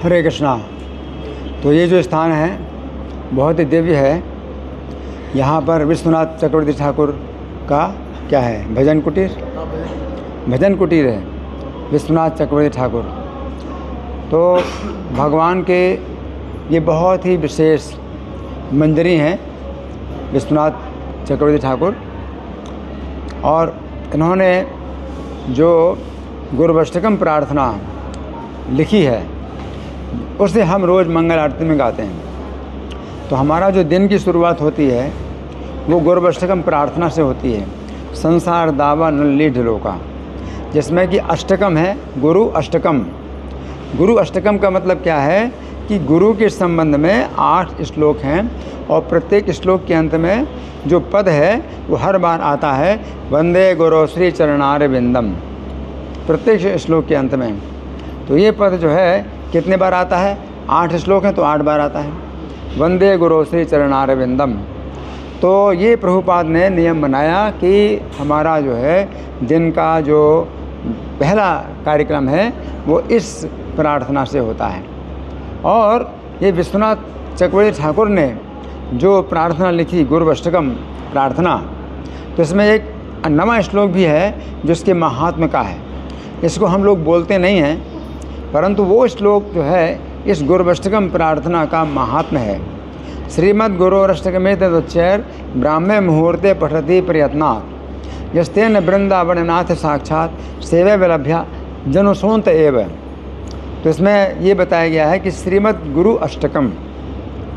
हरे कृष्णा। तो ये जो स्थान है बहुत ही दिव्य है। यहाँ पर विश्वनाथ चक्रवर्ती ठाकुर का क्या है, भजन कुटीर, भजन कुटीर है विश्वनाथ चक्रवर्ती ठाकुर। तो भगवान के ये बहुत ही विशेष मंदिरी हैं विश्वनाथ चक्रवर्ती ठाकुर। और इन्होंने जो गुरुवष्टकम प्रार्थना लिखी है उसे हम रोज़ मंगल आरती में गाते हैं। तो हमारा जो दिन की शुरुआत होती है वो गुरुवष्टकम प्रार्थना से होती है। संसार दावा नल्ली ढिलोका, जिसमें कि अष्टकम है गुरु अष्टकम। गुरु अष्टकम का मतलब क्या है कि गुरु के संबंध में 8 श्लोक हैं और प्रत्येक श्लोक के अंत में जो पद है वो हर बार आता है, वंदे गुरु श्री चरणार बिंदम, प्रत्येक श्लोक के अंत में। तो ये पद जो है कितने बार आता है, 8 श्लोक हैं तो 8 बार आता है, वंदे गुरु श्री चरणार बिंदम। तो ये प्रभुपाद ने नियम बनाया कि हमारा जो है दिन का जो पहला कार्यक्रम है वो इस प्रार्थना से होता है। और ये विश्वनाथ चक्रवर्ती ठाकुर ने जो प्रार्थना लिखी गुरुवष्टकम प्रार्थना, तो इसमें एक 9वां श्लोक भी है जो इसके महात्म्य का है। इसको हम लोग बोलते नहीं हैं, परंतु वो श्लोक जो है इस गुरुवष्टकम प्रार्थना का महात्म्य है। श्रीमद् गुरोरष्टकमे तदुच्चैर ब्राह्मे मुहूर्ते पठति प्रयत्नात् यस्तेन वृंदावननाथ साक्षात सेवे विलभ्या जनुसोंत एव। तो इसमें ये बताया गया है कि श्रीमद् गुरु अष्टकम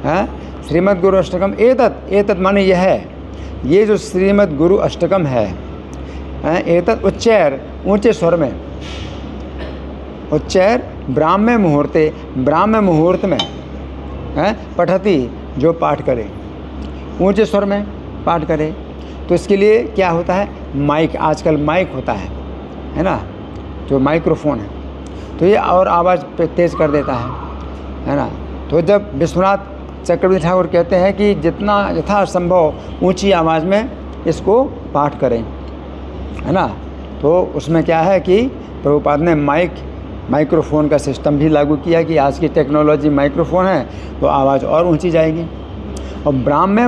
है, श्रीमद् गुरु अष्टकम एतत् माने यह है, ये जो श्रीमद् गुरु अष्टकम है एतत् उच्चैर ऊंचे स्वर में, उच्चैर ब्राह्मे मुहूर्ते, ब्राह्म मुहूर्त में पठति जो पाठ करे, ऊंचे स्वर में पाठ करे। तो इसके लिए क्या होता है, माइक, आजकल माइक होता है ना, जो माइक्रोफोन है, तो ये और आवाज़ तेज़ कर देता है ना। तो जब विश्वनाथ चक्रवर्ती ठाकुर कहते हैं कि जितना यथासंभव ऊंची आवाज़ में इसको पाठ करें, है ना, तो उसमें क्या है कि प्रभुपाद ने माइक्रोफोन का सिस्टम भी लागू किया कि आज की टेक्नोलॉजी माइक्रोफोन है तो आवाज़ और ऊंची जाएगी। और ब्राह्म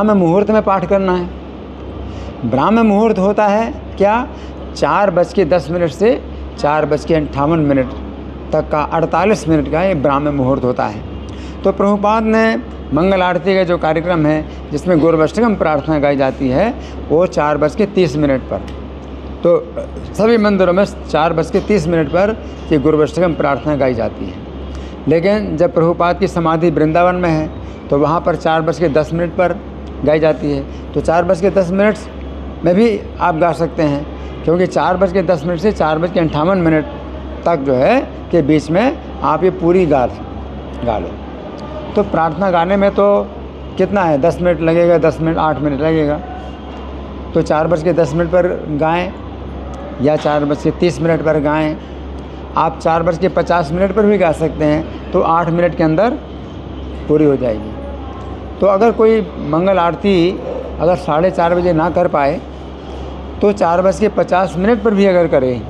मुहूर्त में पाठ करना है। ब्राह्म मुहूर्त होता है क्या, 4:10 से 4:58 तक का 48 मिनट का ये ब्राह्म मुहूर्त होता है। तो प्रभुपाद ने मंगल आरती का जो कार्यक्रम है जिसमें गुरुवष्टकम प्रार्थना गाई जाती है वो 4:30 पर, तो सभी मंदिरों में 4:30 पर ये गुरुवष्टकम प्रार्थना गाई जाती है। लेकिन जब प्रभुपाद की समाधि वृंदावन में है तो वहाँ पर 4:10 पर गाई जाती है। तो 4:10 में भी आप गा सकते हैं, क्योंकि 4:10 से 4:58 तक जो है के बीच में आप ये पूरी गा लो। तो प्रार्थना गाने में तो कितना है, 10 मिनट लगेगा, 10 मिनट 8 मिनट लगेगा। तो 4:10 पर गाएं या 4:30 पर गाएं। आप 4:50 पर भी गा सकते हैं, तो 8 मिनट के अंदर पूरी हो जाएगी। तो अगर कोई मंगल आरती अगर 4:30 बजे ना कर पाए तो 4:50 पर भी अगर करें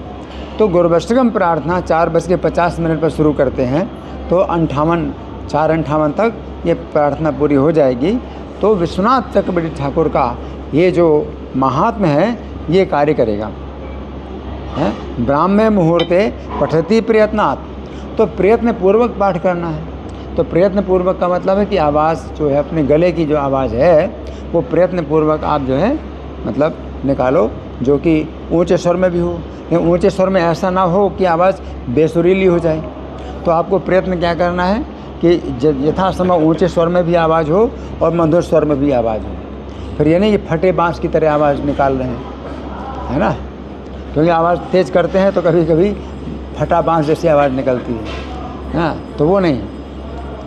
तो गुरुवष्टकम प्रार्थना 4:50 पर शुरू करते हैं तो 4:58 तक ये प्रार्थना पूरी हो जाएगी। तो विश्वनाथ चक्रवर्ती ठाकुर का ये जो महात्म्य है ये कार्य करेगा। ब्राह्मे मुहूर्ते पठति प्रयत्नात्, तो प्रयत्न पूर्वक पाठ करना है। तो प्रयत्न पूर्वक का मतलब है कि आवाज़ जो है, अपने गले की जो आवाज़ है वो प्रयत्न पूर्वक आप जो है मतलब निकालो, जो कि ऊंचे स्वर में भी हो। लेकिन ऊंचे स्वर में ऐसा ना हो कि आवाज़ बेसुरीली हो जाए। तो आपको प्रयत्न क्या करना है कि यथासंभव ऊंचे स्वर में भी आवाज़ हो और मधुर स्वर में भी आवाज़ हो। फिर ये नहीं कि फटे बाँस की तरह आवाज़ निकाल रहे हैं, है ना, क्योंकि आवाज़ तेज़ करते हैं तो कभी कभी फटा बाँस जैसी आवाज़ निकलती है, हाँ, तो वो नहीं।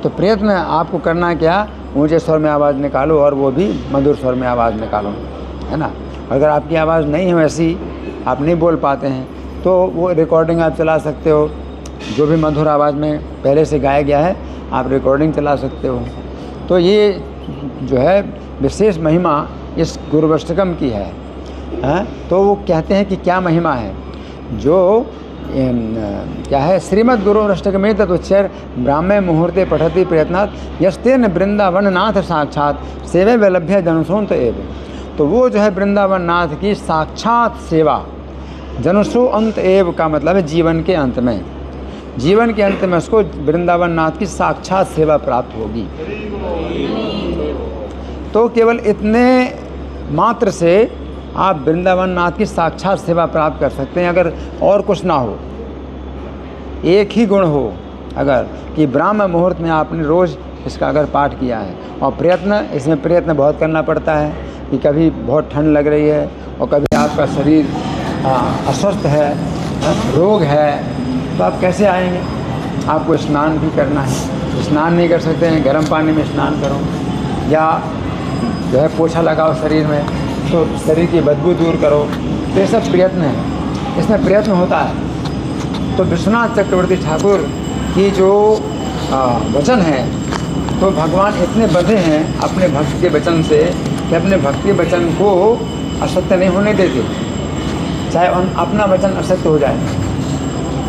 तो प्रयत्न आपको करना क्या, ऊंचे स्वर में आवाज़ निकालो और वो भी मधुर स्वर में आवाज़ निकालो, है ना। अगर आपकी आवाज़ नहीं है वैसी, आप नहीं बोल पाते हैं, तो वो रिकॉर्डिंग आप चला सकते हो। जो भी मधुर आवाज़ में पहले से गाया गया है आप रिकॉर्डिंग चला सकते हो। तो ये जो है विशेष महिमा इस गुरुवष्टकम की है। तो वो कहते हैं कि क्या महिमा है, जो क्या है, श्रीमद् गुरु अष्टकमे तदुच्चर ब्राह्मे मुहूर्ते पठति प्रयत्नात् यस्तेन वृंदावन नाथ साक्षात सेवे वैलभ्य जनुसोंत एव। तो वो जो है वृंदावन नाथ की साक्षात सेवा, जनुसो अंत एव का मतलब है जीवन के अंत में, जीवन के अंत में उसको वृंदावन नाथ की साक्षात सेवा प्राप्त होगी। तो केवल इतने मात्र से आप वृंदावन नाथ की साक्षात सेवा प्राप्त कर सकते हैं। अगर और कुछ ना हो, एक ही गुण हो, अगर कि ब्राह्म मुहूर्त में आपने रोज़ इसका अगर पाठ किया है, और प्रयत्न, इसमें प्रयत्न बहुत करना पड़ता है कि कभी बहुत ठंड लग रही है और कभी आपका शरीर अस्वस्थ है, रोग है, तो आप कैसे आएंगे? आपको स्नान भी करना है, स्नान नहीं कर सकते हैं, गर्म पानी में स्नान करो, या जो है पोछा लगाओ शरीर में, तो शरीर की बदबू दूर करो। तो ये सब प्रयत्न है, इसमें प्रयत्न होता है। तो विश्वनाथ चक्रवर्ती ठाकुर की जो वचन है, तो भगवान इतने बंधे हैं अपने भक्त के वचन से कि अपने भक्त के वचन को असत्य नहीं होने देते, चाहे अपना वचन असत्य हो जाए,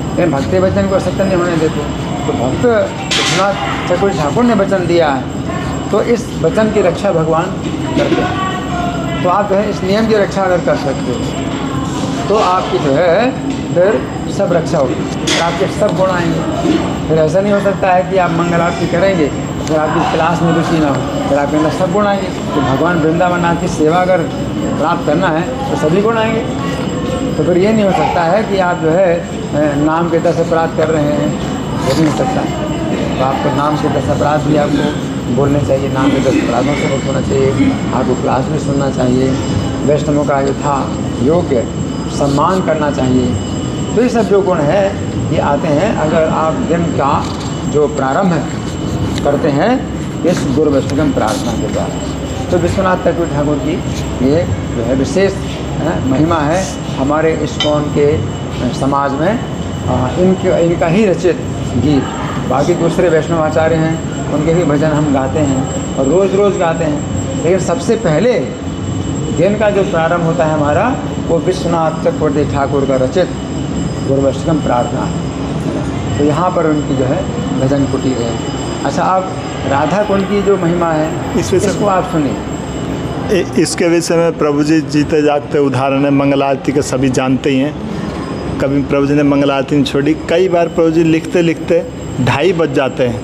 लेकिन भक्त के वचन को असत्य नहीं होने देते। तो भक्त विश्वनाथ चक्रवर्ती ठाकुर ने वचन दिया है, तो इस वचन की रक्षा भगवान करते हैं। तो आप जो है इस नियम की रक्षा अगर कर सकते हो, तो आपकी जो है फिर सब रक्षा होगी, फिर आपके सब गुण आएंगे। फिर ऐसा नहीं हो सकता है कि आप मंगल आरती करेंगे, फिर आपकी क्लास में रुचि ना हो, फिर आपके अंदर सब गुण आएंगे। तो भगवान वृंदावन नाथ की सेवा अगर प्राप्त करना है तो सभी गुण आएंगे। तो फिर ये नहीं हो सकता है कि आप जो है नाम के दस अपराध कर रहे हैं, वो नहीं हो सकता। तो आपको नाम के दस अपराध भी आपको बोलने चाहिए, नाम के 10 अपराधों से मुक्त होना चाहिए, आपको क्लास में सुनना चाहिए, वैष्णवों का यथा योग्य सम्मान करना चाहिए। तो ये सब जो गुण है ये आते हैं अगर आप दिन का जो प्रारंभ करते हैं इस गुरु वैष्णव प्रार्थना के द्वारा। तो विश्वनाथ चक्रवर्ती ठाकुर की ये जो है विशेष महिमा है हमारे इस्कॉन के समाज में। इनका ही रचित गीत, बाकी दूसरे वैष्णव आचार्य हैं उनके भी भजन हम गाते हैं और रोज़ गाते हैं, लेकिन सबसे पहले दिन का जो प्रारंभ होता है हमारा, वो विश्वनाथ चक्रवर्ती ठाकुर का रचित गुरु वैष्णव प्रार्थना है। तो यहाँ पर उनकी जो है भजन कुटीर है। अच्छा, अब राधा कुंड की जो महिमा है इसको आप सुनिए। इसके विषय में प्रभु जी जीते जागते उदाहरण है, मंगल आरती के सभी जानते ही हैं। कभी प्रभु जी ने मंगल आरती नहीं छोड़ी, कई बार प्रभु जी लिखते लिखते 2:30 बज जाते हैं।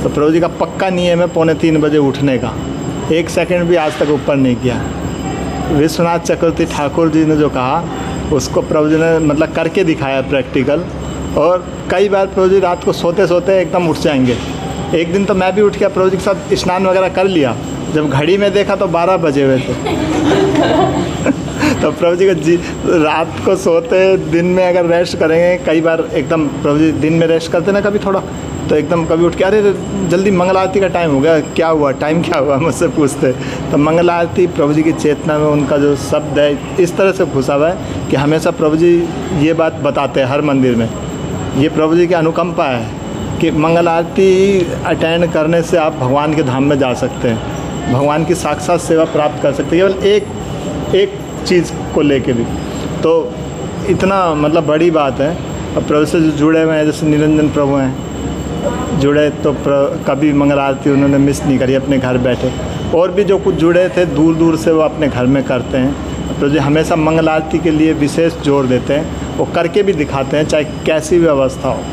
तो प्रभु जी का पक्का नियम है 2:45 बजे उठने का, 1 सेकंड भी आज तक ऊपर नहीं किया। विश्वनाथ चक्रवर्ती ठाकुर जी ने जो कहा उसको प्रभु जी ने मतलब करके दिखाया प्रैक्टिकल। और कई बार प्रभु जी रात को सोते सोते एकदम उठ जाएंगे। एक दिन तो मैं भी उठ गया, प्रभु जी के साथ स्नान वगैरह कर लिया, जब घड़ी में देखा तो 12 बजे हुए थे। तो प्रभु जी को रात को सोते, दिन में अगर रेस्ट करेंगे, कई बार एकदम प्रभु जी दिन में रेस्ट करते ना कभी थोड़ा, तो एकदम कभी उठ के अरे जल्दी मंगल आरती का टाइम हो गया, क्या हुआ, टाइम क्या हुआ, मुझसे पूछते। तो मंगल आरती प्रभु जी की चेतना में उनका जो शब्द है इस तरह से घुसा हुआ है कि हमेशा प्रभु जी ये बात बताते हैं हर मंदिर में। ये प्रभु जी की अनुकंपा है कि मंगल आरती अटेंड करने से आप भगवान के धाम में जा सकते हैं, भगवान की साक्षात सेवा प्राप्त कर सकते हैं, केवल एक चीज़ को लेके भी। तो इतना मतलब बड़ी बात है। अब प्रभु से जो जुड़े हुए हैं, जैसे निरंजन प्रभु हैं जुड़े, तो कभी मंगल आरती उन्होंने मिस नहीं करी, अपने घर बैठे। और भी जो कुछ जुड़े थे दूर दूर से, वो अपने घर में करते हैं। प्रभु जी हमेशा मंगल आरती के लिए विशेष जोर देते हैं, वो करके भी दिखाते हैं, चाहे कैसी भी अवस्था हो,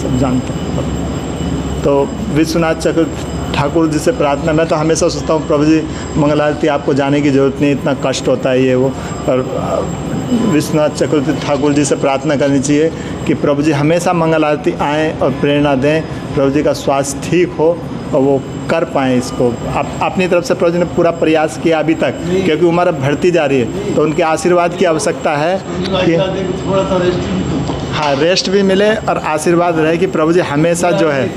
सब जानते हैं। तो विश्वनाथ चक्रवर्ती ठाकुर जी से प्रार्थना, मैं तो हमेशा सोचता हूँ प्रभु जी मंगल आरती आपको जाने की ज़रूरत नहीं, इतना कष्ट होता है ये वो, पर विश्वनाथ चक्रवर्ती ठाकुर जी से प्रार्थना करनी चाहिए कि प्रभु जी हमेशा मंगल आरती आएँ और प्रेरणा दें, प्रभु जी का स्वास्थ्य ठीक हो और वो कर पाएँ इसको। अपनी तरफ से प्रभु जी ने पूरा प्रयास किया अभी तक, क्योंकि उम्र अब बढ़ती जा रही है, तो उनके आशीर्वाद की आवश्यकता है कि हाँ रेस्ट भी मिले और आशीर्वाद रहे कि प्रभु जी हमेशा जो है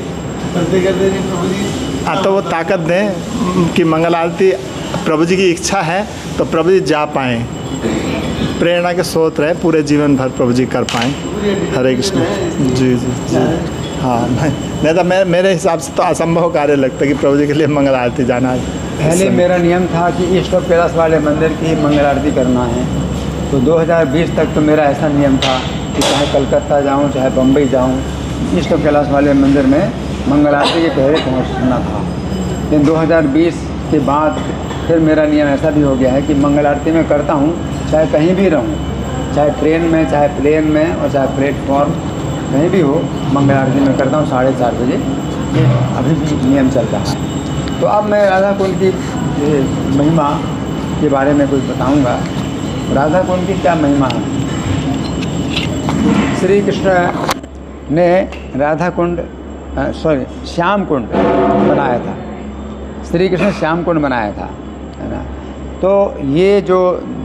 तो वो ताकत दें कि मंगल आरती प्रभु जी की इच्छा है तो प्रभु जी जा पाएँ, प्रेरणा के स्रोत रहे, पूरे जीवन भर प्रभु जी कर पाएँ। हरे कृष्ण। जी जी जी हाँ, नहीं तो मेरे हिसाब से तो असंभव कार्य लगता है कि प्रभु जी के लिए मंगल आरती जाना है। पहले मेरा नियम था कि ईस्ट ऑफ कैलाश वाले मंदिर की मंगल आरती करना है, तो 2020 तक तो मेरा ऐसा नियम था कि चाहे कलकत्ता जाऊँ चाहे बम्बई जाऊँ, ईष्ट कैलाश वाले मंदिर में मंगल आरती के पहले पहुँचना था। लेकिन 2020 के बाद फिर मेरा नियम ऐसा भी हो गया है कि मंगल आरती में करता हूँ चाहे कहीं भी रहूँ, चाहे ट्रेन में चाहे प्लेन में और चाहे प्लेटफॉर्म कहीं भी हो, मंगल आरती में करता हूँ 4:30 बजे। ये अभी भी नियम चल रहा है। तो अब मैं राधा कुंड की महिमा के बारे में कुछ बताऊंगा। राधा कुंड की क्या महिमा है। श्री कृष्ण ने राधा कुंड श्याम कुंड बनाया था। श्री कृष्ण श्याम कुंड बनाया था, है ना। तो ये जो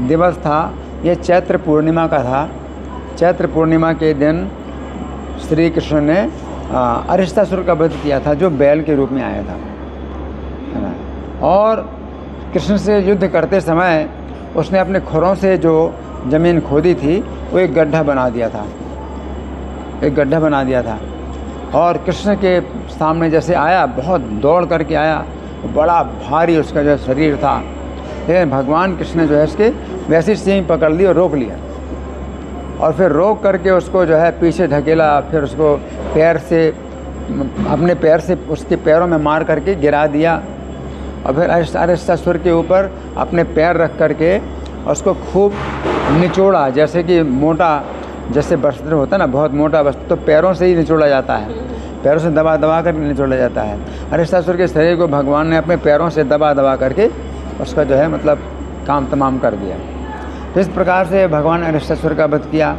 दिवस था ये चैत्र पूर्णिमा का था। चैत्र पूर्णिमा के दिन श्री कृष्ण ने अरिष्टासुर का वध किया था, जो बैल के रूप में आया था, है ना। और कृष्ण से युद्ध करते समय उसने अपने खुरों से जो ज़मीन खोदी थी वो एक गड्ढा बना दिया था, एक गड्ढा बना दिया था। और कृष्ण के सामने जैसे आया, बहुत दौड़ करके आया, बड़ा भारी उसका जो शरीर था, लेकिन भगवान कृष्ण ने जो है उसके वैसी सींग पकड़ ली और रोक लिया। और फिर रोक करके उसको जो है पीछे ढकेला, फिर उसको पैर से, अपने पैर से उसके पैरों में मार करके गिरा दिया। और फिर अरिष्टासुर के ऊपर अपने पैर रख करके उसको खूब निचोड़ा, जैसे कि मोटा, जैसे वस्त्र होता है ना, बहुत मोटा वस्त्र, तो पैरों से ही निचोड़ा जाता है, पैरों से दबा दबा कर निचोड़ा जाता है। अरिष्टासुर के शरीर को भगवान ने अपने पैरों से दबा दबा करके उसका जो है मतलब काम तमाम कर दिया। तो इस प्रकार से भगवान अरिष्टासुर का वध किया।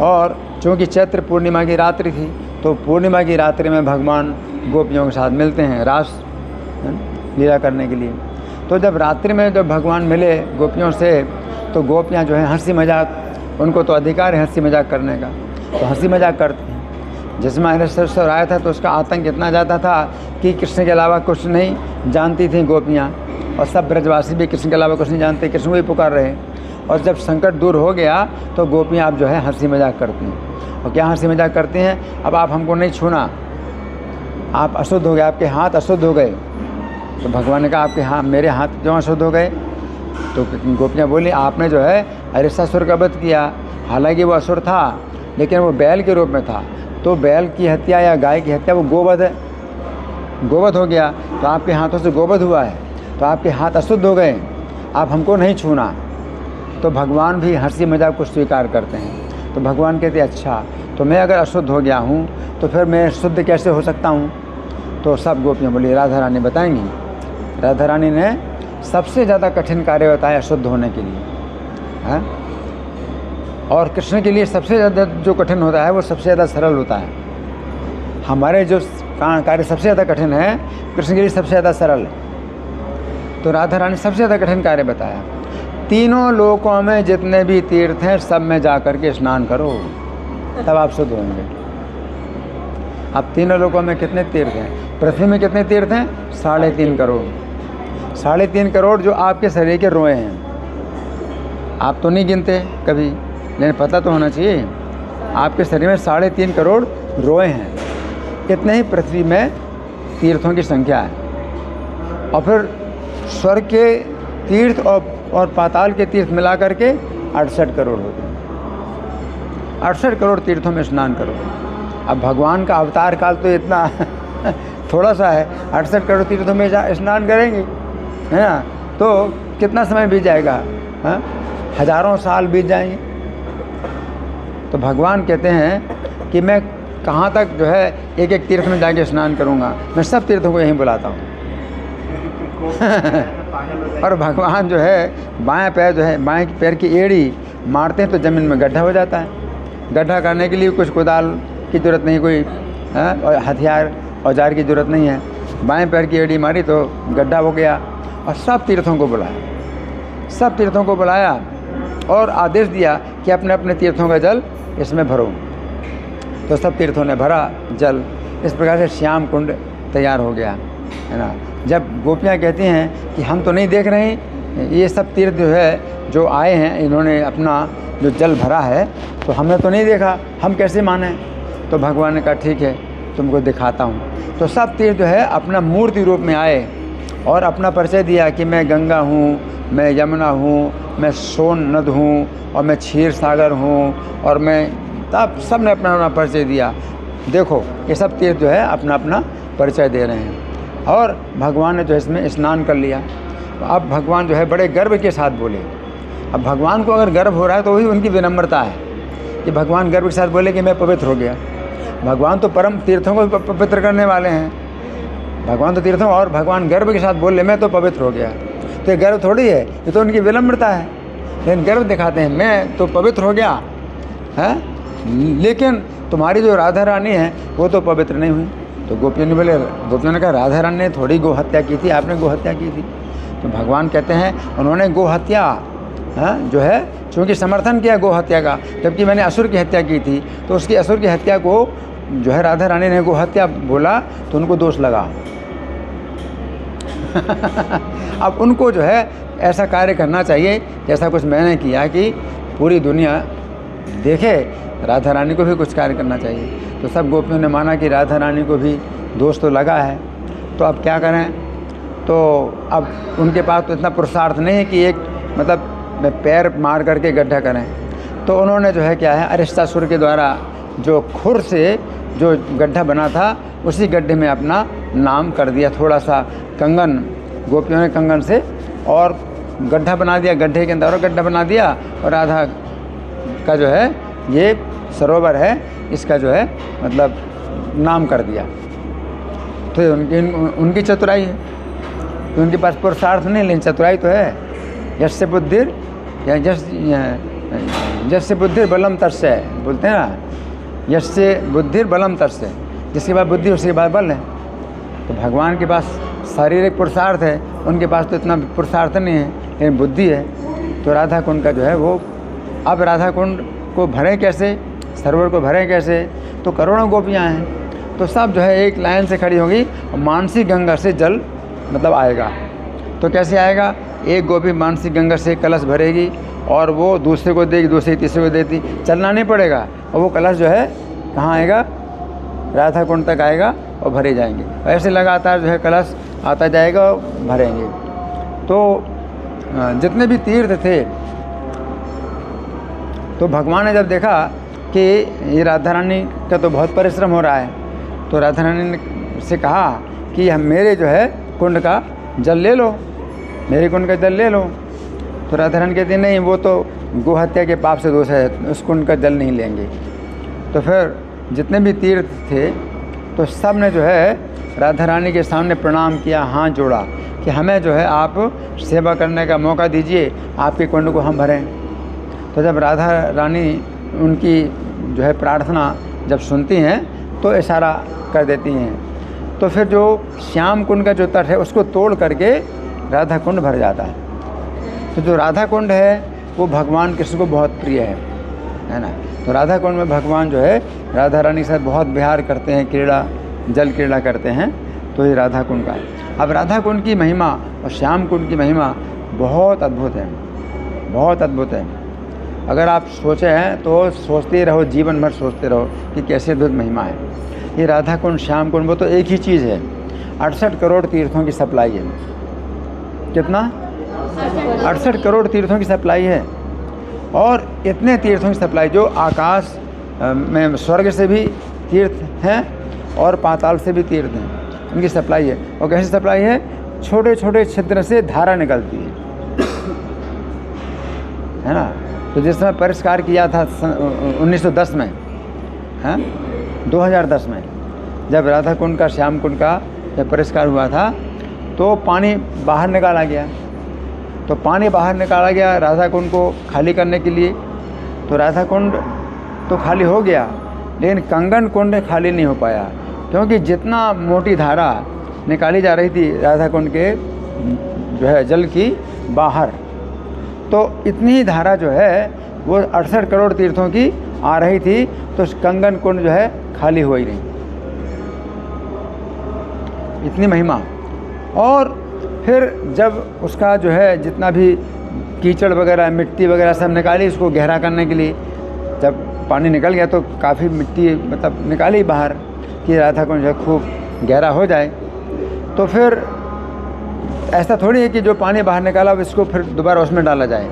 और चूँकि चैत्र पूर्णिमा की रात्रि थी, तो पूर्णिमा की रात्रि में भगवान गोपियों के साथ मिलते हैं रास लीला करने के लिए। तो जब रात्रि में जब भगवान मिले गोपियों से, तो गोपियाँ जो है हंसी मजाक, उनको तो अधिकार है हंसी मजाक करने का, तो हंसी मजाक करते हैं। जिसमें अरिष्टासुर आया था तो उसका आतंक इतना ज़्यादा था कि कृष्ण के अलावा कुछ नहीं जानती थी गोपियाँ, और सब ब्रजवासी भी कृष्ण के अलावा कुछ नहीं जानते, कृष्ण को ही पुकार रहे। और जब संकट दूर हो गया तो गोपियाँ आप जो है हंसी मजाक करती हैं। और क्या हंसी मजाक करती हैं, अब आप हमको नहीं छूना, आप अशुद्ध हो गए, आपके हाथ अशुद्ध हो गए। तो भगवान ने कहा आपके हाथ, मेरे हाथ क्यों अशुद्ध हो गए। तो गोपियाँ बोली आपने जो है अरिष्टासुर का वध किया, हालांकि वो असुर था लेकिन वो बैल के रूप में था, तो बैल की हत्या या गाय की हत्या वो गोवध है, गोवध हो गया, तो आपके हाथों से गोवध हुआ है, तो आपके हाथ अशुद्ध हो गए, आप हमको नहीं छूना। तो भगवान भी हंसी मजाक को स्वीकार करते हैं। तो भगवान कहते अच्छा, तो मैं अगर अशुद्ध हो गया हूँ तो फिर मैं शुद्ध कैसे हो सकता हूँ। तो सब गोपियाँ बोली राधा रानी बताएंगी। राधा रानी ने सबसे ज़्यादा कठिन कार्य बताया अशुद्ध होने के लिए, है। और कृष्ण के लिए सबसे ज़्यादा जो कठिन होता है वो सबसे ज़्यादा सरल होता है। हमारे जो कार्य सबसे ज़्यादा कठिन है, कृष्ण के लिए सबसे ज़्यादा सरल है। तो राधा रानी सबसे ज़्यादा कठिन कार्य बताया। तीनों लोकों में जितने भी तीर्थ हैं सब में जा कर के स्नान करो, तब आप शुद्ध होंगे। अब तीनों लोकों में कितने तीर्थ हैं, पृथ्वी में कितने तीर्थ हैं, 3.5 करोड़। 3.5 करोड़ जो आपके शरीर के रोए हैं, आप तो नहीं गिनते कभी, लेकिन पता तो होना चाहिए आपके शरीर में 3.5 करोड़ रोए हैं। कितने ही पृथ्वी में तीर्थों की संख्या है। और फिर स्वर्ग के तीर्थ और पाताल के तीर्थ मिला करके 68 करोड़ होते हैं। 68 करोड़ तीर्थों में स्नान करो। अब भगवान का अवतार काल तो इतना थोड़ा सा है, 68 करोड़ तीर्थों में स्नान करेंगे, है ना, तो कितना समय बीत जाएगा, हाँ, हज़ारों साल बीत जाएंगे। तो भगवान कहते हैं कि मैं कहाँ तक जो है एक एक तीर्थ में जाके स्नान करूँगा, मैं सब तीर्थों को यहीं बुलाता हूँ। और भगवान जो है बाएं पैर जो है, बाएं पैर की एड़ी मारते हैं तो ज़मीन में गड्ढा हो जाता है। गड्ढा करने के लिए कुछ कुदाल की ज़रूरत नहीं, कोई और हथियार औजार की ज़रूरत नहीं है। बाएं पैर की एड़ी मारी तो गड्ढा हो गया। और सब तीर्थों को बुलाया, सब तीर्थों को बुलाया और आदेश दिया कि अपने अपने तीर्थों का जल इसमें भरो। तो सब तीर्थों ने भरा जल। इस प्रकार से श्याम कुंड तैयार हो गया, है ना। जब गोपियाँ कहती हैं कि हम तो नहीं देख रहे हैं, ये सब तीर्थ जो है जो आए हैं इन्होंने अपना जो जल भरा है, तो हमने तो नहीं देखा, हम कैसे माने। तो भगवान ने कहा ठीक है तुमको दिखाता हूँ। तो सब तीर्थ जो है अपना मूर्ति रूप में आए और अपना परिचय दिया कि मैं गंगा हूँ, मैं यमुना हूँ, मैं सोन नद हूँ, और मैं क्षीर सागर हूँ, और मैं तब सब ने अपना अपना परिचय दिया। देखो ये सब तीर्थ जो है अपना अपना परिचय दे रहे हैं। और भगवान ने जो इसमें स्नान कर लिया। तो अब भगवान जो है बड़े गर्व के साथ बोले। अब भगवान को अगर गर्व हो रहा है तो वही उनकी विनम्रता है कि भगवान गर्व के साथ बोले कि मैं पवित्र हो गया। भगवान तो परम तीर्थों को भी पवित्र करने वाले हैं। भगवान तो तीर्थों, और भगवान गर्व के साथ बोले मैं तो पवित्र हो गया। तो ये गर्व थोड़ी है, ये तो उनकी विनम्रता है। लेकिन गर्व दिखाते हैं मैं तो पवित्र हो गया है, लेकिन तुम्हारी जो राधा रानी है वो तो पवित्र नहीं हुई। तो गोपियों ने बोले, गोपियों ने कहा राधा रानी ने थोड़ी गो हत्या की थी, आपने गो हत्या की थी। तो भगवान कहते हैं उन्होंने गो हत्या जो है चूँकि समर्थन किया गो हत्या का, जबकि मैंने असुर की हत्या की थी। तो उसकी असुर की हत्या को जो है राधा रानी ने गो हत्या बोला तो उनको दोष लगा। अब उनको जो है ऐसा कार्य करना चाहिए जैसा कुछ मैंने किया कि पूरी दुनिया देखे, राधा रानी को भी कुछ कार्य करना चाहिए। तो सब गोपियों ने माना कि राधा रानी को भी दोष तो लगा है, तो अब क्या करें। तो अब उनके पास तो इतना पुरुषार्थ नहीं है कि एक मतलब पैर मार करके गड्ढा करें। तो उन्होंने जो है क्या है अरिष्टासुर के द्वारा जो खुर से जो गड्ढा बना था उसी गड्ढे में अपना नाम कर दिया। थोड़ा सा कंगन, गोपियों ने कंगन से और गड्ढा बना दिया, गड्ढे के अंदर और गड्ढा बना दिया, और राधा का जो है ये सरोवर है इसका जो है मतलब नाम कर दिया। तो उनकी चतुराई है। तो उनके पास पुरुषार्थ नहीं, लेकिन चतुराई तो है। यस्य बुद्धिर या जस्य बुद्धिर बलम तस्य, बोलते हैं ना, यस्य बुद्धिर बलम तस्य, जिसके बाद बुद्धि उसके बाद बल है। तो भगवान के पास शारीरिक पुरुषार्थ है, उनके पास तो इतना पुरुषार्थ नहीं है, लेकिन बुद्धि है। तो राधा कुंड का जो है वो, अब राधा कुंड को भरें कैसे, सरोवर को भरें कैसे। तो करोड़ों गोपियाँ हैं, तो सब जो है एक लाइन से खड़ी होंगी और मानसी गंगा से जल मतलब आएगा। तो कैसे आएगा, एक गोपी मानसी गंगा से कलश भरेगी और वो दूसरे को देगी, दूसरे तीसरे को देती, चलना नहीं पड़ेगा। और वो कलश जो है कहाँ आएगा, राधा कुंड तक आएगा और भरे जाएंगे। ऐसे लगातार जो है कलश आता जाएगा और भरेंगे। तो जितने भी तीर्थ थे, तो भगवान ने जब देखा कि ये राधा रानी का तो बहुत परिश्रम हो रहा है, तो राधा रानी ने से कहा कि हम मेरे जो है कुंड का जल ले लो, मेरे कुंड का जल ले लो। तो राधा रानी कहती नहीं, वो तो गो हत्या के पाप से दोष है, उस कुंड का जल नहीं लेंगे। तो फिर जितने भी तीर्थ थे तो सब ने जो है राधा रानी के सामने प्रणाम किया, हाथ जोड़ा कि हमें जो है आप सेवा करने का मौका दीजिए, आपके कुंड को हम भरें। तो जब राधा रानी उनकी जो है प्रार्थना जब सुनती हैं तो इशारा कर देती हैं। तो फिर जो श्याम कुंड का जो तट है उसको तोड़ करके राधा कुंड भर जाता है। तो जो राधा कुंड है वो भगवान कृष्ण को बहुत प्रिय है ना। तो राधा कुंड में भगवान जो है राधा रानी के साथ बहुत विहार करते हैं, क्रीड़ा, जल क्रीड़ा करते हैं। तो ये राधा कुंड का है। अब राधा कुंड की महिमा और श्याम कुंड की महिमा बहुत अद्भुत है, बहुत अद्भुत है। अगर आप सोचे हैं तो सोचते रहो, जीवन भर सोचते रहो कि कैसे अद्भुत महिमा है। ये राधा कुंड, श्याम कुंड वो तो एक ही चीज़ है। 68 करोड़ तीर्थों की सप्लाई है। कितना? 68 करोड़ तीर्थों की सप्लाई है। और इतने तीर्थों की सप्लाई जो आकाश में स्वर्ग से भी तीर्थ हैं और पाताल से भी तीर्थ हैं, उनकी सप्लाई है। और कैसी सप्लाई है? छोटे छोटे छिद्र से धारा निकलती है ना। तो जिस समय परिष्कार किया था 1910 में, हैं 2010 में जब राधा कुंड का, श्याम कुंड का जब परिष्कार हुआ था तो पानी बाहर निकाला गया। तो पानी बाहर निकाला गया राधा कुंड को खाली करने के लिए। तो राधा कुंड तो खाली हो गया, लेकिन कंगन कुंड खाली नहीं हो पाया, क्योंकि जितना मोटी धारा निकाली जा रही थी राधा कुंड के जो है जल की बाहर, तो इतनी ही धारा जो है वो 68 करोड़ तीर्थों की आ रही थी। तो कंगन कुंड जो है खाली हो ही नहीं, इतनी महिमा। और फिर जब उसका जो है जितना भी कीचड़ वगैरह, मिट्टी वगैरह सब निकाली उसको गहरा करने के लिए, जब पानी निकल गया तो काफ़ी मिट्टी मतलब निकाली बाहर कि राधा कुंड जो है खूब गहरा हो जाए। तो फिर ऐसा थोड़ी है कि जो पानी बाहर निकाला इसको फिर दोबारा उसमें डाला जाए,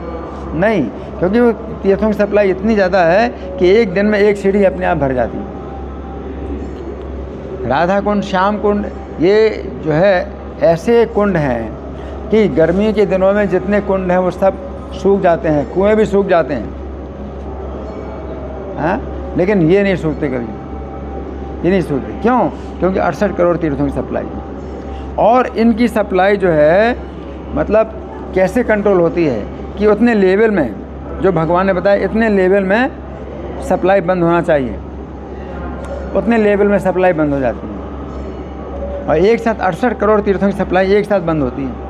नहीं, क्योंकि वो तीर्थों की सप्लाई इतनी ज़्यादा है कि एक दिन में एक सीढ़ी अपने आप भर जाती है। राधा कुंड, श्याम कुंड, ये जो है ऐसे कुंड हैं कि गर्मी के दिनों में जितने कुंड हैं वो सब सूख जाते हैं, कुएं भी सूख जाते हैं, हाँ, लेकिन ये नहीं सूखते कभी, ये नहीं सूखते। क्यों? क्योंकि 68 करोड़ तीर्थों की सप्लाई है। और इनकी सप्लाई जो है मतलब कैसे कंट्रोल होती है कि उतने लेवल में, जो भगवान ने बताया इतने लेवल में सप्लाई बंद होना चाहिए, उतने लेवल में सप्लाई बंद हो जाती है। और एक साथ 68 करोड़ तीर्थों की सप्लाई एक साथ बंद होती है,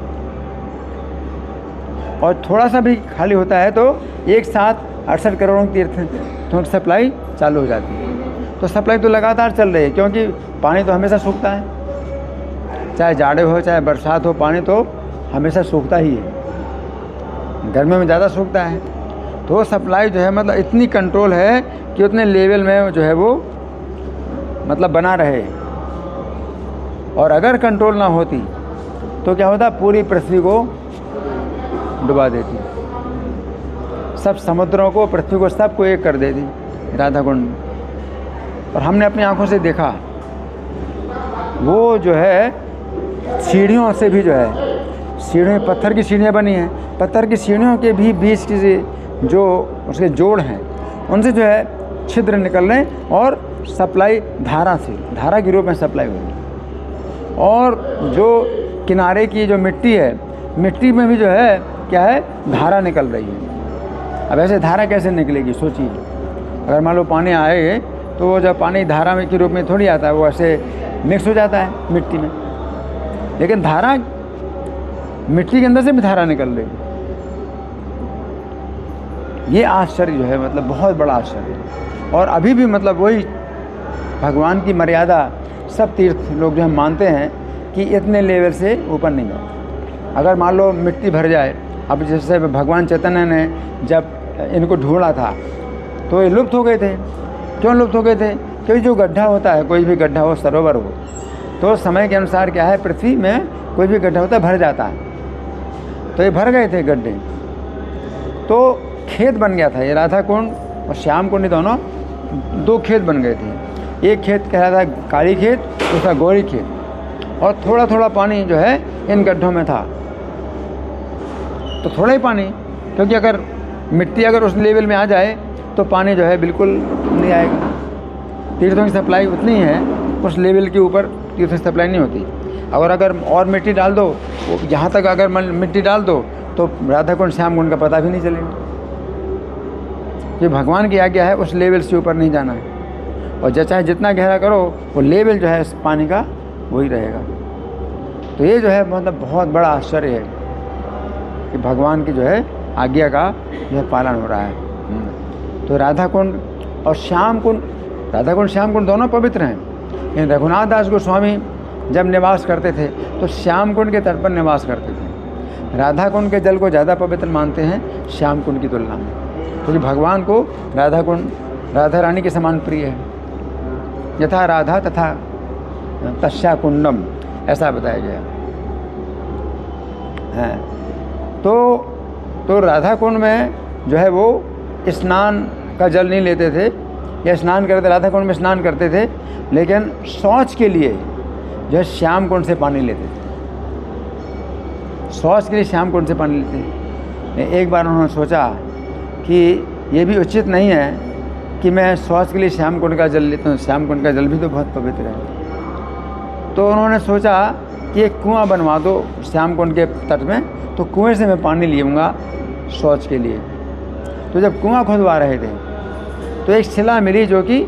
और थोड़ा सा भी खाली होता है तो एक साथ 68 करोड़ तीर्थों की सप्लाई चालू हो जाती है। तो सप्लाई तो लगातार चल रही है, क्योंकि पानी तो हमेशा सूखता है, चाहे जाड़े हो चाहे बरसात हो, पानी तो हमेशा सूखता ही है, गर्मियों में ज़्यादा सूखता है। तो सप्लाई जो है मतलब इतनी कंट्रोल है कि उतने लेवल में जो है वो मतलब बना रहे। और अगर कंट्रोल ना होती तो क्या होता, पूरी पृथ्वी को डुबा देती, सब समुद्रों को, पृथ्वी को, सबको एक कर देती राधा कुंड। और हमने अपनी आंखों से देखा, वो जो है सीढ़ियों से भी जो है, सीढ़ियाँ पत्थर की सीढ़ियाँ बनी हैं, पत्थर की सीढ़ियों के भी बीच की जो उसके जोड़ हैं उनसे जो है छिद्र निकल रहे हैं और सप्लाई धारा से, धारा के रूप में सप्लाई हो रही है। और जो किनारे की जो मिट्टी है, मिट्टी में भी जो है क्या है, धारा निकल रही है। अब ऐसे धारा कैसे निकलेगी सोचिए। अगर मान लो पानी आए तो वो जब पानी धारा में के रूप में थोड़ी आता है, वो ऐसे मिक्स हो जाता है मिट्टी में, लेकिन धारा मिट्टी के अंदर से भी धारा निकल रही है। ये आश्चर्य जो है मतलब बहुत बड़ा आश्चर्य है। और अभी भी मतलब वही भगवान की मर्यादा सब तीर्थ लोग जो हम मानते हैं कि इतने लेवल से ऊपर नहीं जाए। अगर मान लो मिट्टी भर जाए, अब जैसे भगवान चैतन्य ने जब इनको ढूंढा था तो ये लुप्त हो गए थे। क्यों लुप्त हो गए थे? क्योंकि जो गड्ढा होता है, कोई भी गड्ढा हो, सरोवर हो, तो समय के अनुसार क्या है, पृथ्वी में कोई भी गड्ढा होता है भर जाता है। तो ये भर गए थे गड्ढे, तो खेत बन गया था। ये राधा कुंड और श्याम कुंड दोनों दो खेत बन गए थे। एक खेत कह रहा था काली खेत, दूसरा गोरी खेत, और थोड़ा थोड़ा पानी जो है इन गड्ढों में था। तो थोड़ा ही पानी, क्योंकि अगर मिट्टी अगर उस लेवल में आ जाए तो पानी जो है बिल्कुल नहीं आएगा। तीर्थों की सप्लाई उतनी है, उस लेवल के ऊपर तीर्थों की सप्लाई नहीं होती। अगर और मिट्टी डाल दो, यहाँ तक अगर मिट्टी डाल दो तो राधा कुंड श्याम कुंड का पता भी नहीं चलेगा। ये भगवान की आज्ञा है, उस लेवल से ऊपर नहीं जाना है। और चाहे जितना गहरा करो, वो लेवल जो है पानी का वही रहेगा। तो ये जो है मतलब बहुत बड़ा आश्चर्य है कि भगवान की जो है आज्ञा का जो है पालन हो रहा है। तो राधा कुंड और श्याम कुंड, राधा कुंड श्याम कुंड दोनों पवित्र हैं। लेकिन रघुनाथ दास गोस्वामी जब निवास करते थे तो श्याम कुंड के तट पर निवास करते थे। राधा कुंड के जल को ज़्यादा पवित्र मानते हैं श्याम कुंड की तुलना में, क्योंकि भगवान को राधा कुंड राधा रानी के समान प्रिय है। यथा राधा तथा तस्या कुंडम, ऐसा बताया गया है। तो राधा कुंड में जो है वो स्नान का जल नहीं लेते थे, या स्नान करते, राधा कुंड में स्नान करते थे, लेकिन शौच के लिए जो है श्याम कुंड से पानी लेते थे। शौच के लिए श्याम कुंड से पानी लेते थे। एक बार उन्होंने सोचा कि ये भी उचित नहीं है कि मैं शौच के लिए श्याम कुंड का जल लेता हूँ, श्याम कुंड का जल भी तो बहुत पवित्र है। तो उन्होंने सोचा कि एक कुआं बनवा दो श्याम कुंड के तट में, तो कुएं से मैं पानी लूँगा शौच के लिए। तो जब कुआं खुदवा रहे थे तो एक शिला मिली जो कि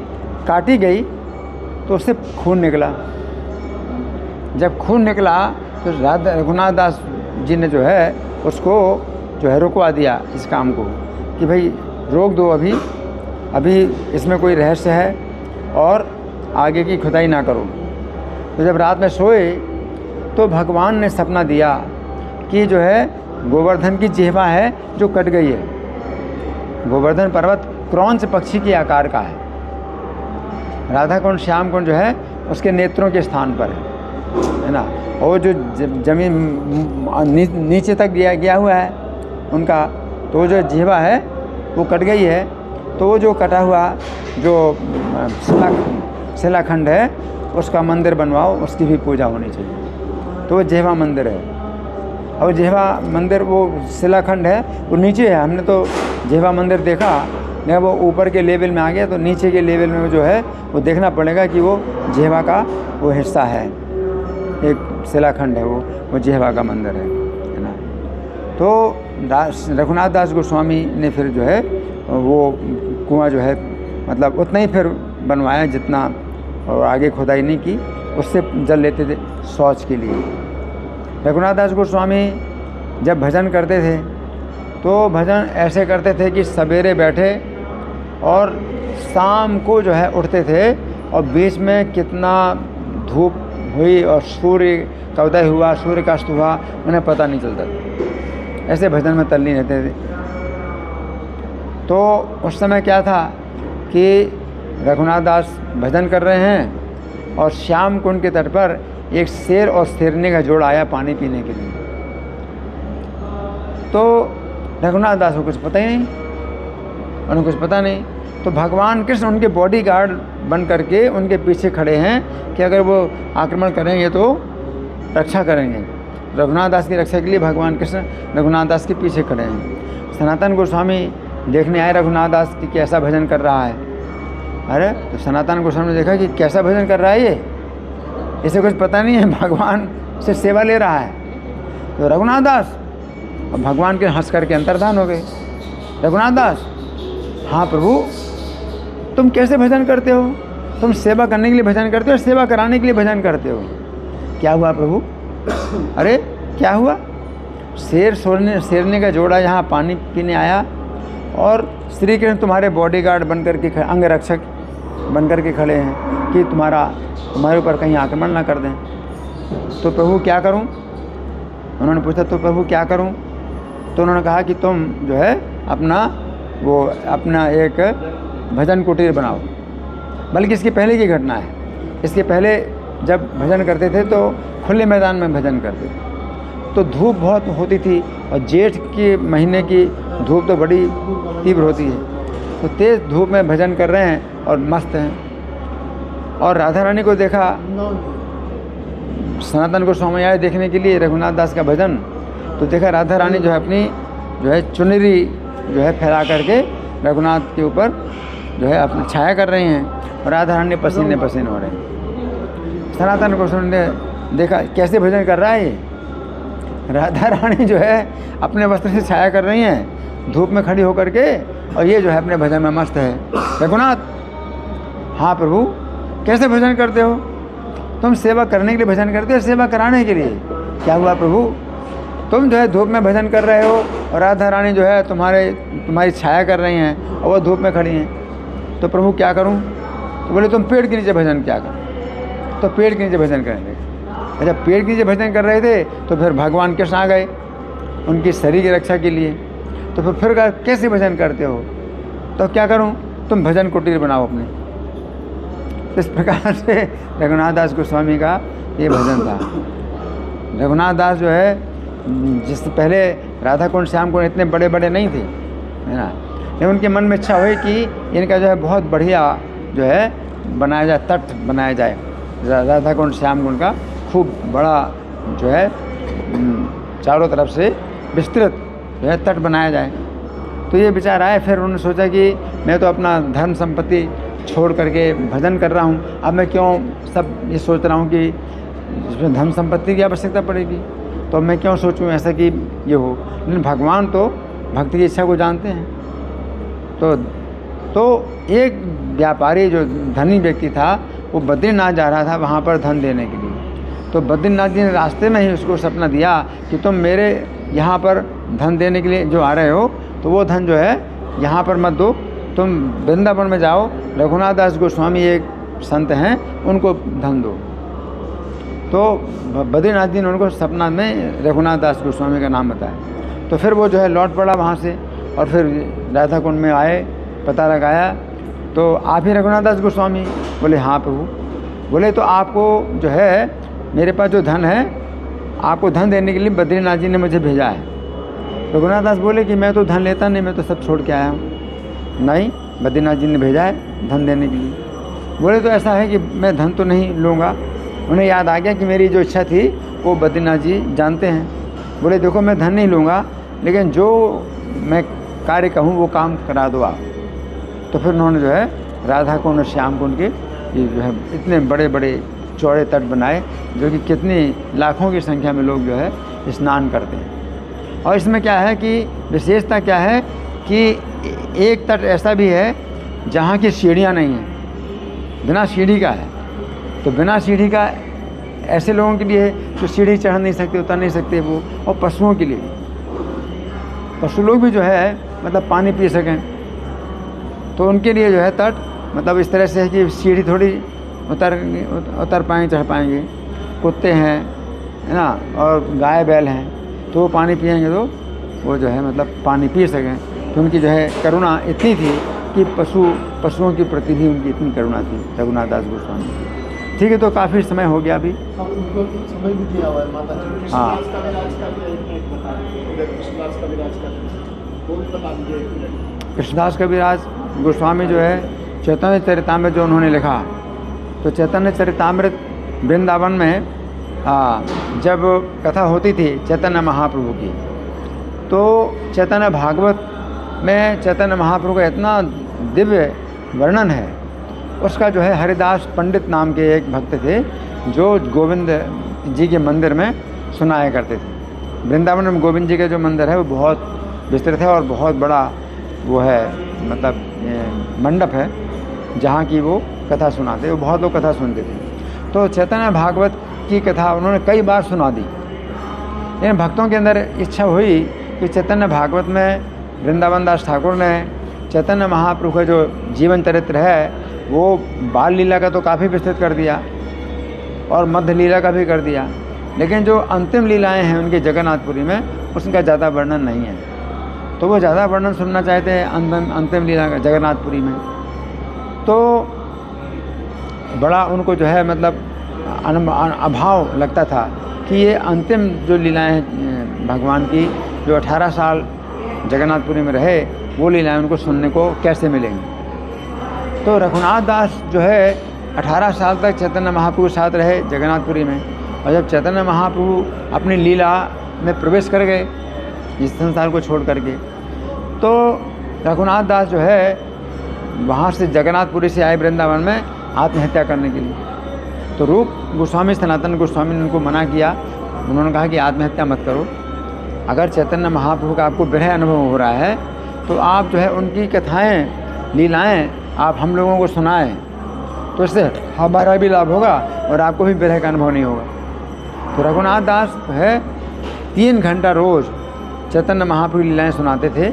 काटी गई, तो उससे खून निकला। जब खून निकला तो रघुनाथ दास जी ने जो है उसको जो है रुकवा दिया इस काम को, कि भाई रोक दो, अभी इसमें कोई रहस्य है और आगे की खुदाई ना करो। तो जब रात में सोए तो भगवान ने सपना दिया कि जो है गोवर्धन की जिह्वा है जो कट गई है। गोवर्धन पर्वत क्रौंच पक्षी के आकार का है। राधा कुंड श्याम कुंड जो है उसके नेत्रों के स्थान पर है ना, और जो जमीन नीचे तक गया हुआ है उनका तो वो जो जिह्वा है वो कट गई है, तो वो जो कटा हुआ जो शिलाखंड है उसका मंदिर बनवाओ, उसकी भी पूजा होनी चाहिए। तो वो जिह्वा मंदिर है। और जिह्वा मंदिर वो शिलाखंड है वो नीचे है। हमने तो जिह्वा मंदिर देखा, नहीं वो ऊपर के लेवल में आ गया, तो नीचे के लेवल में जो है वो देखना पड़ेगा कि वो जिह्वा का वो हिस्सा है, एक शिलाखंड है वो जिह्वा का मंदिर है ना। तो रघुनाथ दास गोस्वामी ने फिर जो है वो कुआं जो है मतलब उतना ही फिर बनवाया जितना, और आगे खुदाई नहीं की, उससे जल लेते थे शौच के लिए। रघुनाथ दास गोस्वामी जब भजन करते थे तो भजन ऐसे करते थे कि सवेरे बैठे और शाम को जो है उठते थे, और बीच में कितना धूप हुई और सूर्य का उदय हुआ, सूर्य का अस्त हुआ, उन्हें पता नहीं चलता था। ऐसे भजन में तल्लीन रहते थे। तो उस समय क्या था कि रघुनाथ दास भजन कर रहे हैं और श्याम कुंड के तट पर एक शेर और शेरनी का जोड़ आया पानी पीने के लिए। तो रघुनाथ दास को कुछ पता ही नहीं, उन्हें कुछ पता नहीं। तो भगवान कृष्ण उनके बॉडीगार्ड बन करके उनके पीछे खड़े हैं कि अगर वो आक्रमण करेंगे तो रक्षा करेंगे। रघुनाथ दास की रक्षा के लिए भगवान कृष्ण रघुनाथ दास के पीछे खड़े हैं। सनातन गोस्वामी देखने आए रघुनाथ दास की कैसा भजन कर रहा है। अरे तो सनातन गोस्वामी ने देखा कि कैसा भजन कर रहा है ये, इसे कुछ पता नहीं है, भगवान से सेवा ले रहा है। तो रघुनाथ दास, और भगवान के हंस करके अंतर्धान हो गए। रघुनाथ दास, हाँ प्रभु, तुम कैसे भजन करते हो? तुम सेवा करने के लिए भजन करते हो, सेवा कराने के लिए भजन करते हो? क्या हुआ प्रभु? अरे क्या हुआ? शेरने का जोड़ा यहाँ पानी पीने आया और श्री कृष्ण तुम्हारे बॉडीगार्ड बन करके, अंग रक्षक बन करके खड़े हैं कि तुम्हारे ऊपर कहीं आक्रमण ना कर दें। तो प्रभु क्या करूं? उन्होंने पूछा तो प्रभु क्या करूं? तो उन्होंने कहा कि तुम जो है अपना एक भजन कुटीर बनाओ। बल्कि इसके पहले की घटना है। इसके पहले जब भजन करते थे तो खुले मैदान में भजन करते थे। तो धूप बहुत होती थी और जेठ के महीने की धूप तो बड़ी तीव्र होती है। तो तेज़ धूप में भजन कर रहे हैं और मस्त हैं। और राधा रानी को देखा, सनातन गोस्वामी आए देखने के लिए रघुनाथ दास का भजन। तो देखा राधा रानी जो है अपनी जो है चुनरी जो है फैला करके रघुनाथ के ऊपर जो है अपनी छाया कर रही हैं, और राधा रानी पसीने पसीने हो रहे हैं। सनातन गोस्वामी ने देखा कैसे भजन कर रहा है ये। राधा रानी जो है अपने वस्त्र से छाया कर रही हैं धूप में खड़ी होकर के, और ये जो है अपने भजन में मस्त है। रघुनाथ, हाँ प्रभु, कैसे भजन करते हो? तुम सेवा करने के लिए भजन करते हो, सेवा कराने के लिए? क्या हुआ प्रभु? तुम जो है धूप में भजन कर रहे हो और राधा रानी जो है तुम्हारी छाया कर रही हैं और वो धूप में खड़ी हैं। तो प्रभु क्या करूं? तो बोले तुम पेड़ के नीचे भजन क्या करो? तो पेड़ के नीचे भजन करेंगे। अच्छा, पेड़ के नीचे भजन कर रहे थे तो फिर भगवान कृष्ण आ गए उनकी शरीर की रक्षा के लिए। तो फिर कैसे भजन करते हो? तो क्या करूं? तुम भजन कुटीर बनाओ अपने। इस प्रकार से रघुनाथ दास गोस्वामी का ये भजन था। रघुनाथ दास जो है जिससे पहले राधा कुंड श्याम कुंड इतने बड़े बड़े नहीं थे, है ना, लेकिन उनके मन में इच्छा हुई कि इनका जो है बहुत बढ़िया जो है बनाया जाए, तट बनाया जाए राधा कुंड श्याम कुंड का, खूब बड़ा जो है चारों तरफ से विस्तृत जो है तट बनाया जाए। तो ये विचार आए। फिर उन्होंने सोचा कि मैं तो अपना धर्म संपत्ति छोड़ करके भजन कर रहा हूँ, अब मैं क्यों सब ये सोच रहा हूँ कि इसमें धन संपत्ति की आवश्यकता पड़ेगी, तो मैं क्यों सोचूं ऐसा कि ये हो। लेकिन भगवान तो भक्ति की इच्छा को जानते हैं। तो एक व्यापारी जो धनी व्यक्ति था वो बद्रीनाथ जा रहा था वहाँ पर धन देने के लिए। तो बद्रीनाथ जी ने रास्ते में ही उसको सपना दिया कि तुम मेरे यहाँ पर धन देने के लिए जो आ रहे हो तो वो धन जो है यहाँ पर मत दो, तुम वृंदावन में जाओ, रघुनाथ दास गोस्वामी एक संत हैं उनको धन दो। तो बद्रीनाथ जी ने उनको सपना में रघुनाथ दास गोस्वामी का नाम बताया। तो फिर वो जो है लौट पड़ा वहाँ से और फिर राधा कुंड में आए, पता लगाया तो आप ही रघुनाथ दास गोस्वामी? बोले हाँ प्रभु। बोले तो आपको जो है मेरे पास जो धन है, आपको धन देने के लिए बद्रीनाथ जी ने मुझे भेजा है। रघुनाथ दास बोले कि मैं तो धन लेता नहीं, मैं तो सब छोड़ के आया हूँ। नहीं, बद्रीनाथ जी ने भेजा है धन देने के लिए। बोले तो ऐसा है कि मैं धन तो नहीं लूँगा। उन्हें याद आ गया कि मेरी जो इच्छा थी वो बद्रीनाथ जी जानते हैं। बोले देखो मैं धन नहीं लूँगा, लेकिन जो मैं कार्य कहूँ वो काम करा दो आप। तो फिर उन्होंने जो है राधा को और श्याम को उनके ये जो है इतने बड़े बड़े चौड़े तट बनाए, जो कि कितनी लाखों की संख्या में लोग जो है स्नान करते हैं। और इसमें क्या है कि विशेषता क्या है कि एक तट ऐसा भी है जहाँ की सीढ़ियाँ नहीं हैं, बिना सीढ़ी का है। तो बिना सीढ़ी का ऐसे लोगों के लिए जो सीढ़ी चढ़ नहीं सकते, उतर नहीं सकते वो, और पशुओं के लिए, पशु लोग भी जो है मतलब पानी पी सकें, तो उनके लिए जो है तट मतलब इस तरह से है कि सीढ़ी थोड़ी उतर पाएंगे, चढ़ पाएंगे। कुत्ते हैं, है ना, और गाय बैल हैं, तो वो पानी पिएंगे तो वो जो है मतलब पानी पी सकें। तो उनकी जो है करुणा इतनी थी कि पशुओं के प्रति भी उनकी इतनी करुणा थी रघुनाथ दास गोस्वामी की। ठीक है, तो काफ़ी समय हो गया अभी। उनको समय भी दिया हुआ है माता जी। हाँ। कृष्णदास का भी राज का भी एक बता दीजिए। कृष्णदास का भी राज का वो भी बता दीजिए। कृष्णदास कविराज गोस्वामी जो है चैतन्य चरितामृत जो उन्होंने लिखा, तो चैतन्य चरितामृत वृंदावन में जब कथा होती थी चैतन्य महाप्रभु की, तो चैतन्य भागवत में चैतन्य महाप्रभु का इतना दिव्य वर्णन है। उसका जो है हरिदास पंडित नाम के एक भक्त थे जो गोविंद जी के मंदिर में सुनाया करते थे। वृंदावन में गोविंद जी का जो मंदिर है वो बहुत विस्तृत है और बहुत बड़ा वो है, मतलब मंडप है जहाँ की वो कथा सुनाते, वो बहुत लोग कथा सुनते थे। तो चैतन्य भागवत की कथा उन्होंने कई बार सुना दी, लेकिन भक्तों के अंदर इच्छा हुई कि चैतन्य भागवत में वृंदावन दास ठाकुर ने चैतन्य महाप्रभु का जो जीवन चरित्र है वो बाल लीला का तो काफ़ी विस्तृत कर दिया और मध्य लीला का भी कर दिया, लेकिन जो अंतिम लीलाएं हैं उनके जगन्नाथपुरी में उसका ज़्यादा वर्णन नहीं है। तो वो ज़्यादा वर्णन सुनना चाहते हैं अंतिम लीला का जगन्नाथपुरी में। तो बड़ा उनको जो है मतलब अभाव लगता था कि ये अंतिम जो लीलाएं हैं भगवान की, जो 18 साल जगन्नाथपुरी में रहे, वो लीलाएं उनको सुनने को कैसे मिलेंगी। तो रघुनाथ दास जो है 18 साल तक चैतन्य महाप्रभु के साथ रहे जगन्नाथपुरी में, और जब चैतन्य महाप्रभु अपनी लीला में प्रवेश कर गए इस संसार को छोड़ करके, तो रघुनाथ दास जो है वहाँ से जगन्नाथपुरी से आए वृंदावन में आत्महत्या करने के लिए। तो रूप गोस्वामी सनातन गोस्वामी ने उनको मना किया। उन्होंने कहा कि आत्महत्या मत करो, अगर चैतन्य महाप्रभु का आपको विरह अनुभव हो रहा है तो आप जो है उनकी कथाएं लीलाएं आप हम लोगों को सुनाएं, तो इससे हमारा भी लाभ होगा और आपको भी विरह का अनुभव नहीं होगा। तो रघुनाथ दास है 3 घंटा रोज़ चैतन्य महाप्रभु लीलाएं सुनाते थे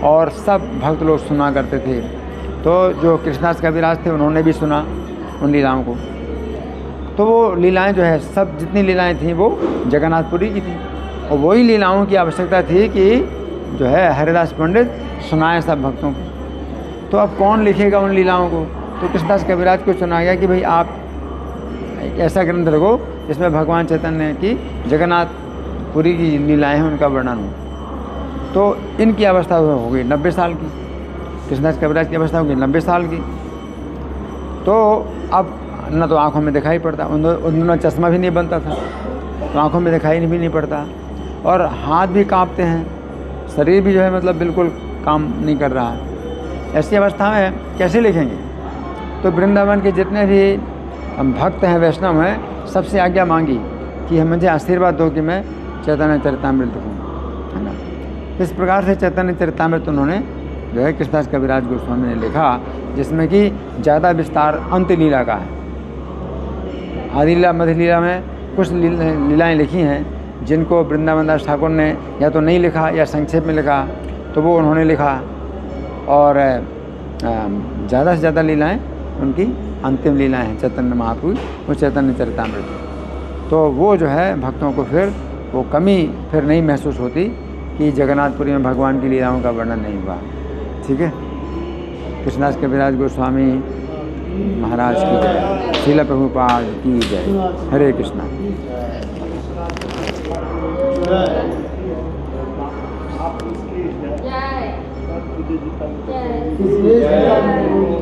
और सब भक्त लोग सुना करते थे। तो जो कृष्णदास कविराज थे उन्होंने भी सुना उन लीलाओं को। तो वो लीलाएं जो है सब जितनी लीलाएं थीं वो जगन्नाथपुरी की थी, और वही लीलाओं की आवश्यकता थी कि जो है हरिदास पंडित सुनाए सब भक्तों को। तो अब कौन लिखेगा उन लीलाओं को? तो कृष्णदास कविराज को चुना गया कि भाई आप एक ऐसा ग्रंथ रखो जिसमें भगवान चैतन्य की जगन्नाथपुरी की लीलाएं हैं उनका वर्णन हो। तो इनकी अवस्था हो गई 90 साल की, कृष्णदास कविराज की अवस्था हो गई 90 साल की। तो अब न तो आँखों में दिखाई पड़ता, उन दिनों चश्मा भी नहीं बनता था, तो आँखों में दिखाई भी नहीं पड़ता, और हाथ भी काँपते हैं, शरीर भी जो है मतलब बिल्कुल काम नहीं कर रहा है। ऐसी अवस्था में कैसे लिखेंगे? तो वृंदावन के जितने भी भक्त हैं, वैष्णव हैं, सबसे आज्ञा मांगी कि मुझे आशीर्वाद दो कि मैं चैतन्य चरितामृत लिखूँ, है ना। इस प्रकार से चैतन्य चरितामृत उन्होंने जो है कृष्णदास कविराज गोस्वामी ने लिखा, जिसमें कि ज़्यादा विस्तार अंत लीला का है। आदि लीला मध्य लीला में कुछ लीलाएँ लिखी हैं जिनको वृंदावन दास ठाकुर ने या तो नहीं लिखा या संक्षेप में लिखा, तो वो उन्होंने लिखा, और ज़्यादा से ज़्यादा लीलाएँ उनकी अंतिम लीलाएँ हैं चैतन्य महाप्रभु और चैतन्य चरितामृत। तो वो जो है भक्तों को फिर वो कमी फिर नहीं महसूस होती कि जगन्नाथपुरी में भगवान की लीलाओं का वर्णन नहीं हुआ। ठीक है। कृष्णदास कविराज गोस्वामी महाराज की जय, श्रील प्रभुपाद की जय। हरे कृष्णा। इसलिए